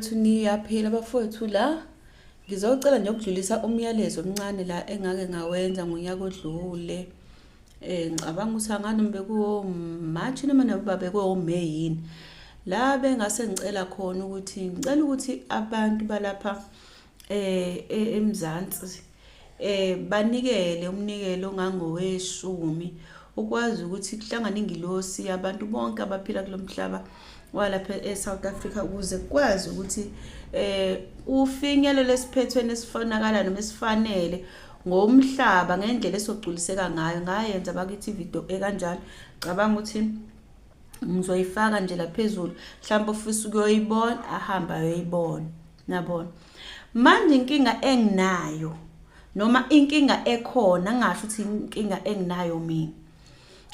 bafowethu niyaphila bafowethu la. Ngizocela nje ukudlulisa umyalezo omncane la engake ngawenza ngonyaka odlule. Ngicabanga ukuthi angani bekuwo March noma noma bekuwo May yini. La bengase ngicela khona ukuthi ngicela ukuthi abantu balapha eMzansi banikele umnikelo ongangoweshumi ukwazi ukuthi kuhlangana ingilosi abantu bonke abaphila kulomhlaba walapha eSouth Africa ukuze kwazi ukuthi ufinyelele esiphethweni esifanakala noma esifanele ngomhlaba ngendlela esogculiseka ngayo ngayenza bakithi video ekanjalo ngicabanga ukuthi ngizoyifaka nje laphezulu mhlawumbe ufisa ukuyoyibona ahamba ayoyibona nabona manje inkinga enginayo noma inkinga ekhona ngisho ukuthi inkinga enginayo mina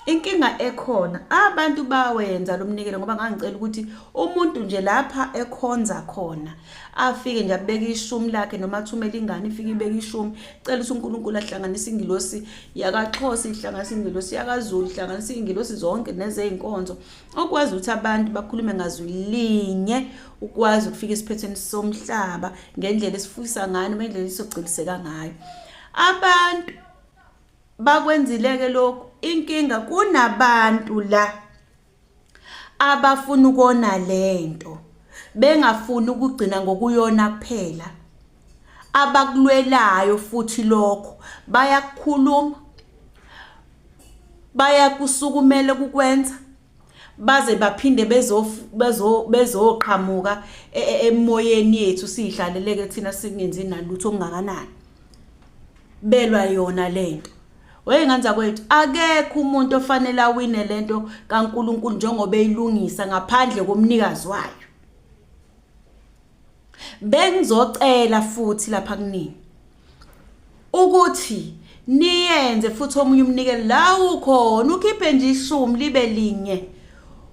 inkinga ekhona abantu bawenza lomnikelo ngoba ngangicela ukuthi umuntu nje lapha ekhonza khona afike nje abeke ishumi lakhe noma athumele ingane ifike ibeke ishumi cela ukuthi uNkulunkulu ahlanganise ingilosi yakaXhosa ihlanganise ingilosi yakaZulu ihlanganise ingilosi zonke nezeinkonzo okwazi ukuthi abantu bakhulume ngazwi linye ukwazi ukufika esiphethweni somhlaba ngendlela esifisa ngayo ngendlela esogciliseka ngayo abantu bakwenzileke lokho inkinga kunabantu la abafuna ukona lento bengafuni ukugcina ngokuyona kuphela abakulwelayo futhi lokho bayakukhuluma bayakusukumela ukukwenza baze baphinde bezoqhamuka emoyeni yethu sihlaleleke thina singenzi nalutho ongakanani belwa yona lento wenganza kwethu akekho umuntu ofanele awine lento kaNkuluNkulu njengoba eyilungisa ngaphandle komnikazi wayo bengizocela futhi lapha kunini ukuthi niyenze futhi omunye umnikelo la ukhona ukhiphe nje ishumi libe linye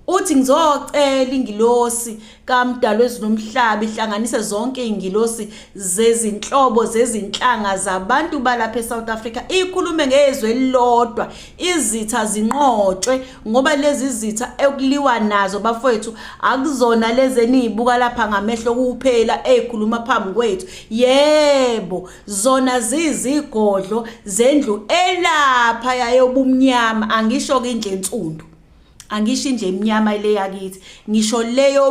uthi ngizocela ingilosi kaMdali wezinomhlaba ihlanganise zonke ingilosi zezinhlobo zezinhlanga zabantu balapha eSouth Africa ikhulume ngezwe elilodwa izitha zinqotshwe ngoba lezi zitha ekuliwa nazo bafowethu akuzona lezi enizibuka lapha ngamehlo kuphela ezikhuluma phambi kwethu yebo zona zizigodlo zendlu elapha yayobumnyama angisho ke indle ensundu angisho nje eminyama ile yakithi ngisho leyo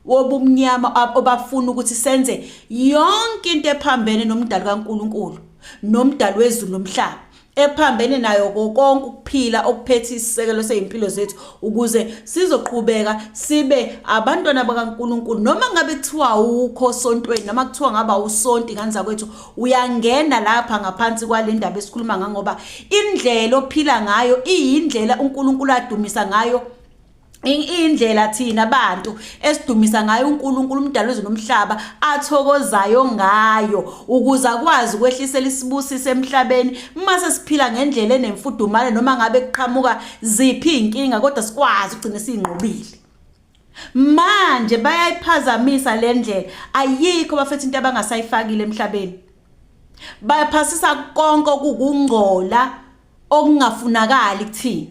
wobumnyama obafuna ukuthi senze yonke into ephambene nomdali kaNkuluNkulu nomdali wezulu nomhlaba ephambene nayo konke ukuphila okuphethe isisekelo sezimpilo zethu ukuze sizoqhubeka sibe abantwana bakaNkuluNkulu noma ngabe kuthiwa ukho sontweni noma kuthiwa ngaba usonti kanza kwethu uyangena lapha ngaphansi kwale ndaba esikhuluma ngoba indlela ophila ngayo iyindlela uNkulunkulu adumisa ngayo indlela thina abantu esidumisa ngayo uNkulunkulu umdali wezwe nomhlaba athokozayo ngayo ukuze akwazi ukwehlisela isibusise emhlabeni mase siphila ngendlela enemfudumalo noma ngabe kuqhamuka ziphi inkinga kodwa sikwazi ugcine siyinqobile manje bayayiphazamisa le ndlela ayikho bafethu into abangasayifakile emhlabeni bayaphasisa konke okungcola okungafunakali kuthina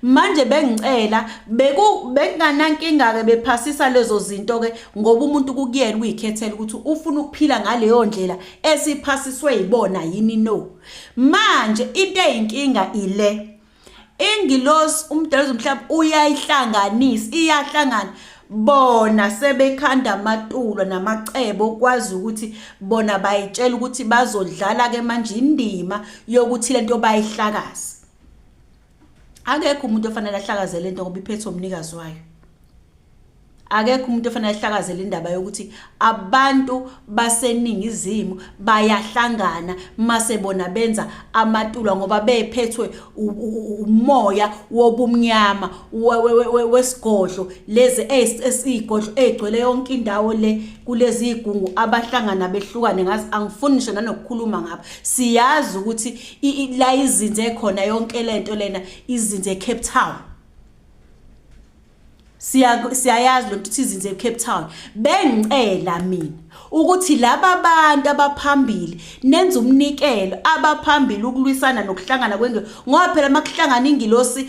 manje bengicela bekunganankinga ke bephasisa lezo zinto ke ngoba umuntu kukuyena uyikhethela ukuthi ufuna ukuphila ngaleyo ndlela esiphasiswe yibona yini no manje into eyinkinga ile ingilosi umdali wezomhlaba uyayihlanganisa iyahlangana bona sebekhanda amatulo namacebo okwazi ukuthi bona bayitshela ukuthi bazodlala ke manje indima yokuthi lento bayihlakaza akekho umuntu ofanele ahlakazele lento ngoba iphethe umnikazi wayo akekho umuntu ofanele ahlakazele indaba yokuthi abantu baseningizimu bayahlangana mase bona benza amatulo ngoba bephethwe umoya wobumnyama wesigodlo lezi esigodlo egcwele yonke indawo le kulezi igungu abahlangana behlukane ngazi angifuni ngisho nanokukhuluma ngapha siyazi ukuthi la izinze khona yonke lento lena izinze eCape Town siyayazi lo nto izinze eCape Town. Bengicela mina ukuthi laba bantu abaphambili nenze umnikelo abaphambili ukulwisana nokuhlangana kwenge ngoba phela makuhlangana ingilosi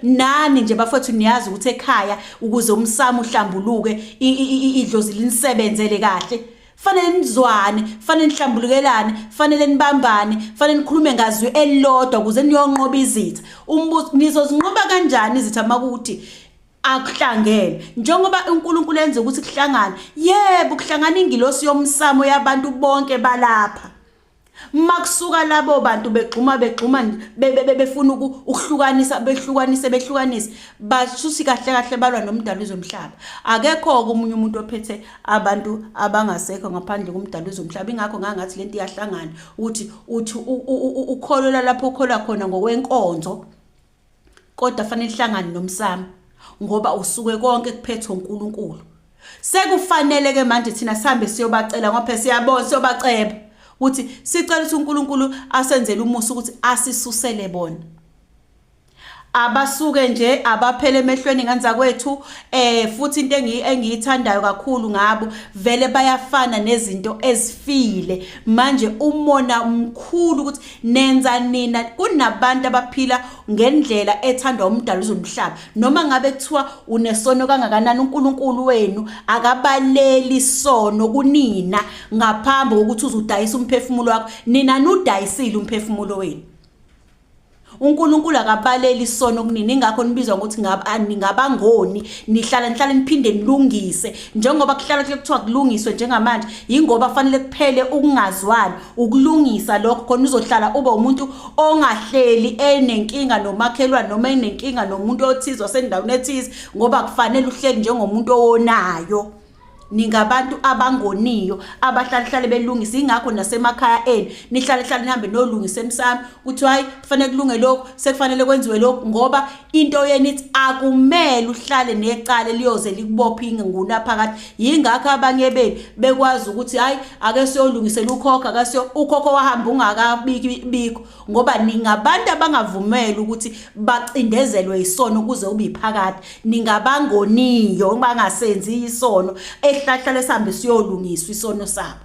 nani nje bafethu niyazi ukuthi ekhaya ukuze umsamo uhlambuluke idlozi linisebenzele kahle fanele nizwane fanele nihlambulukelane fanele nibambane fanele nikhulume ngazwi elilodwa ukuze niyonqoba izitha umbuzo nizozinqoba kanjani izitha makuthi akuhlangene njengoba uNkulunkulu enze ukuthi kuhlangane yebo kuhlangana ingilosi yomsamo yabantu bonke balapha makusuka labo bantu begxuma befuna ukuhlukanisa behlukanise bashuthi kahle balwa nomdalo wezomhlaba akekho omunye umuntu ophethe abantu abangasekho ngaphandle komdalo wezomhlaba ingakho ngangathi lento iyahlangana uthi ukholola lapho ukhola khona ngokwenkonzo kodwa fanele ihlangane nomsamo ngoba usuke konke kuphethwe uNkulunkulu sekufanele ke manje thina sihambe siyobacela ngoba phela siyabona siyobaceba ukuthi sicela ukuthi uNkulunkulu asenzele umusa ukuthi asisusele bona abasuke nje abaphele emehlweni nganza kwethu futhi into engiyithandayo kakhulu ngabo vele bayafana nezinto ezifile manje umona umkhulu ukuthi nenza nina kunabantu abaphila ngendlela ethandwa umdalo wezomhlaba noma ngabe kuthiwa unesono kangakanani uNkulunkulu wenu akabaleli isono kunina ngaphambi kokuthi uzudayisa umphefumulo wakho nina nudayisile umphefumulo wenu uNkulunkulu akabaleli isono kunini ingakho nibizwa ukuthi ningabangoni nihlala niphinde nilungise njengoba kuhlala kuthiwa kulungiswe njengamanje ingoba fanele kuphele ukungazwani ukulungisa lokho khona uzohlala ube umuntu ongahleli enenkinga nomakhelwane noma enenkinga nomuntu othizwa sendaweni ethize ngoba kufanele uhleli njengomuntu owonayo ningabantu abangoniyo abahlala belungisa ingakho nasemakhaya eni nihlala nihambe nolungisa emsamo uthi hayi kufanele kulunge lokho sekufanele kwenziwe lokho ngoba into yeni ithi akumele uhlale necala liyoze likubopha inguna phakathi ingakho abanye beni bekwazi ukuthi hayi ake siyolungisela ukhokha akasiyo ukhokho wahamba ungakabikho ngoba ningabantu abangavumela ukuthi bacindezelwe isono kuze ube iphakathi ningabangoniyo bangasenzi isono ehlahla lesambe siyolungiswa isono sabo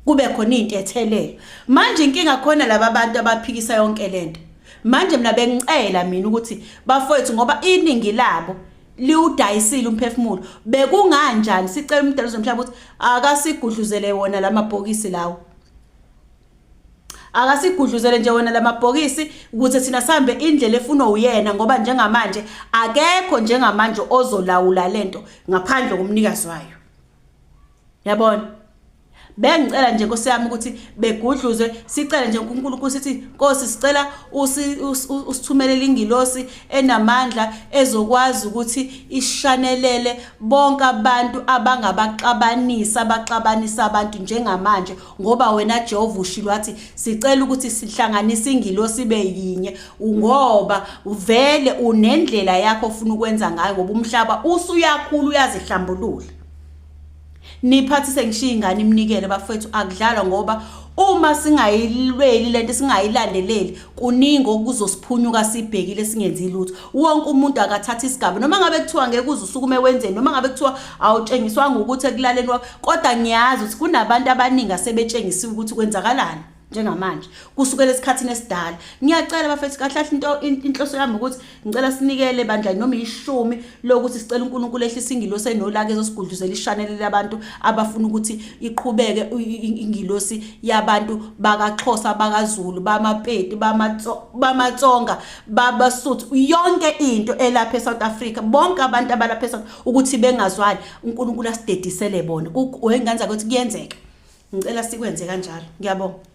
kube khona into ethelelo manje inkinga khona laba bantu abaphikisa yonke lento manje mina bengicela mina ukuthi bafowethu ngoba iningi labo liudayisile umphefumulo bekunganjani sicela umdalo wezomhlaba ukuthi akasigudluzele wona lamabhokisi lawo akasigudluzele nje wona lamabhokisi ukuthi thina sihambe indlela efuna uyena ngoba njengamanje akekho njengamanje ozolawula lento ngaphandle komnikazi wayo yabona bengicela nje Nkosi yami ukuthi begudluzwe sicela nje uNkulunkulu sithi Nkosi sicela usithumelele ingilosi enamandla ezokwazi ukuthi ishanelele bonke abantu abangabaxabanisa abaxabanisa abantu njengamanje ngoba wena Jehova ushilo wathi sicela ukuthi sihlanganise ingilosi ibe yinye ngoba uvele unendlela yakho ofuna ukwenza ngayo ngoba umhlaba usuyakhulu uyazihlambulula niphathise ngishiya ingane imnikele bafethu akudlalwa ngoba uma singayilweli lento singayilandeleli kuningi okuzosiphunyuka sibhekile singenzi lutho wonke umuntu akathatha isigaba noma ngabe kuthiwa ngeke uzusukume wenzeni noma ngabe kuthiwa awutshengiswanga ukuthi ekulaleni wakho kodwa ngiyazi ukuthi kunabantu abaningi asebetshengisiwe ukuthi kwenzakalani njengamanje kusukela esikhathini esidala ngiyacela bafethu kahle inhloso yami ukuthi ngicela sinikele bandla noma 10 lokuthi sicela uNkulunkulu ehlisa ingilosi enolaka ezosigudluzela ishanelele abantu abafuna ukuthi iqhubeke ingilosi yabantu bakaXhosa bakaZulu bamaPedi bamaTsonga babaSuthu yonke into elapha eSouth Africa bonke abantu abalapha eSouth ukuthi bengazwani uNkulunkulu asidedisele bona wenganza ukuthi kuyenzeka ngicela sikwenze kanjalo ngiyabonga